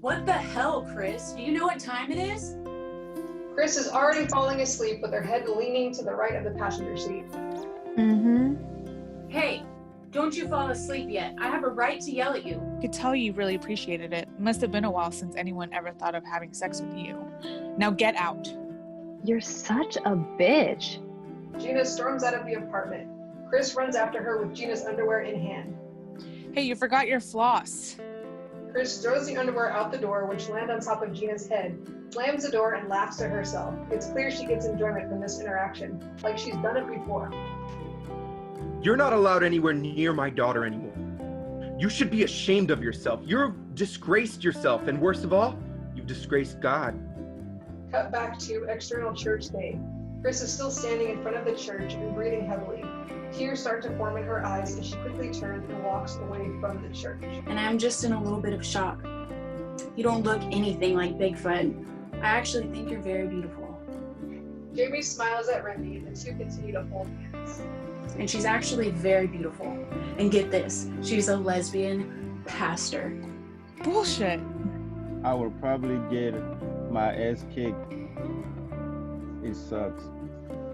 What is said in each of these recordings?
What the hell, Chris? Do you know what time it is? Chris is already falling asleep with her head leaning to the right of the passenger seat. Hey, don't you fall asleep yet. I have a right to yell at you. I could tell you really appreciated it. It must have been a while since anyone ever thought of having sex with you. Now get out. You're such a bitch. Gina storms out of the apartment. Chris runs after her with Gina's underwear in hand. Hey, you forgot your floss. Chris throws the underwear out the door, which land on top of Gina's head, slams the door, and laughs to herself. It's clear she gets enjoyment from this interaction, like she's done it before. You're not allowed anywhere near my daughter anymore. You should be ashamed of yourself. You've disgraced yourself, and worst of all, you've disgraced God. Cut back to external church day. Chris is still standing in front of the church and breathing heavily. Tears start to form in her eyes as she quickly turns and walks away from the church. And I'm just in a little bit of shock. You don't look anything like Bigfoot. I actually think you're very beautiful. Jamie smiles at Rendy, and the two continue to hold hands. And she's actually very beautiful. And get this, she's a lesbian pastor. Bullshit. I would probably get my ass kicked. It sucks.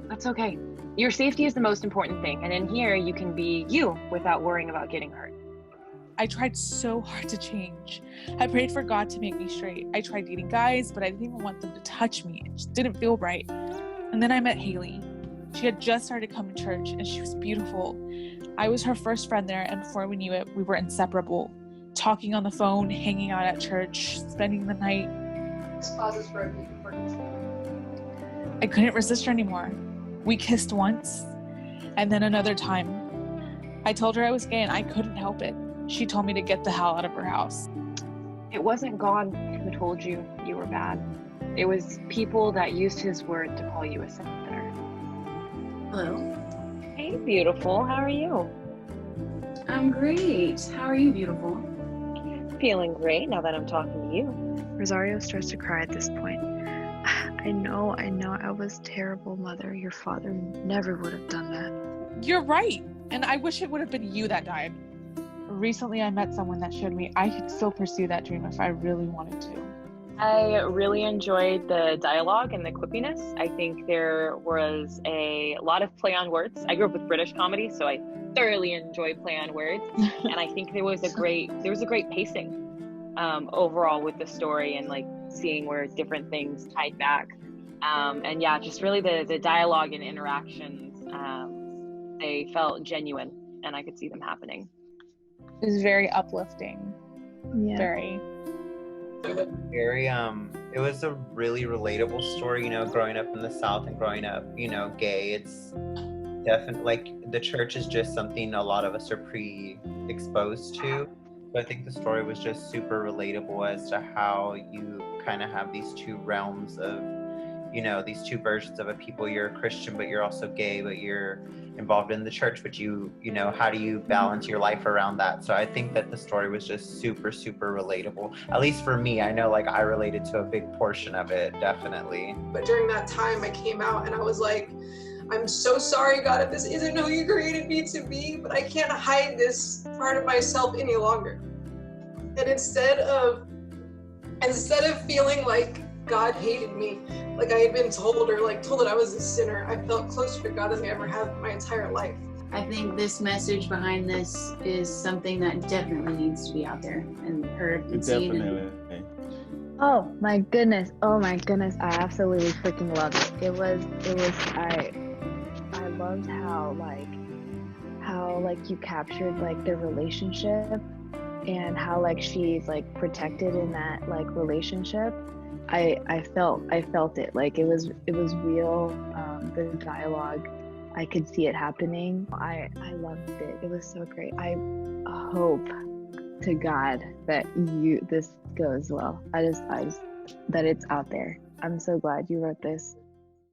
That's okay. Your safety is the most important thing, and in here you can be you without worrying about getting hurt. I tried so hard to change. I prayed for God to make me straight. I tried dating guys, but I didn't even want them to touch me. It just didn't feel right. And then I met Haley. She had just started coming to church, and she was beautiful. I was her first friend there, and before we knew it, we were inseparable. Talking on the phone, hanging out at church, spending the night. This pauses for a beat before continuing. I couldn't resist her anymore. We kissed once, and then another time. I told her I was gay, and I couldn't help it. She told me to get the hell out of her house. It wasn't God who told you you were bad. It was people that used his word to call you a sinner. Hello. Hey, beautiful. How are you? I'm great. How are you, beautiful? Feeling great now that I'm talking to you. Rosario starts to cry at this point. I know, I was a terrible mother. Your father never would have done that. You're right, and I wish it would have been you that died. Recently, I met someone that showed me I could still pursue that dream if I really wanted to. I really enjoyed the dialogue and the quippiness. I think there was a lot of play on words. I grew up with British comedy, so I thoroughly enjoyed play on words. And I think there was a great pacing overall with the story, and like seeing where different things tied back. And yeah, just really the dialogue and interactions, they felt genuine, and I could see them happening. It was very uplifting. Yeah. Very. It was a really relatable story, growing up in the South and growing up, gay. It's definitely, like, the church is just something a lot of us are pre-exposed to. So I think the story was just super relatable as to how you kind of have these two realms of, these two versions of a people. You're a Christian, but you're also gay, but you're involved in the church, but how do you balance your life around that? So I think that the story was just super, super relatable. At least for me, I know, like, I related to a big portion of it, definitely. But during that time, I came out and I was like, I'm so sorry, God, if this isn't who you created me to be, but I can't hide this part of myself any longer. And instead of feeling like God hated me, like I had been told, or like told that I was a sinner, I felt closer to God than I ever have in my entire life. I think this message behind this is something that definitely needs to be out there and heard and seen. Definitely. Oh my goodness. I absolutely freaking loved it. I loved how you captured like their relationship, and how like she's like protected in that like relationship. I felt it. Like it was real. The dialogue, I could see it happening. I loved it. It was so great. I hope to God that this goes well. I just that it's out there. I'm so glad you wrote this.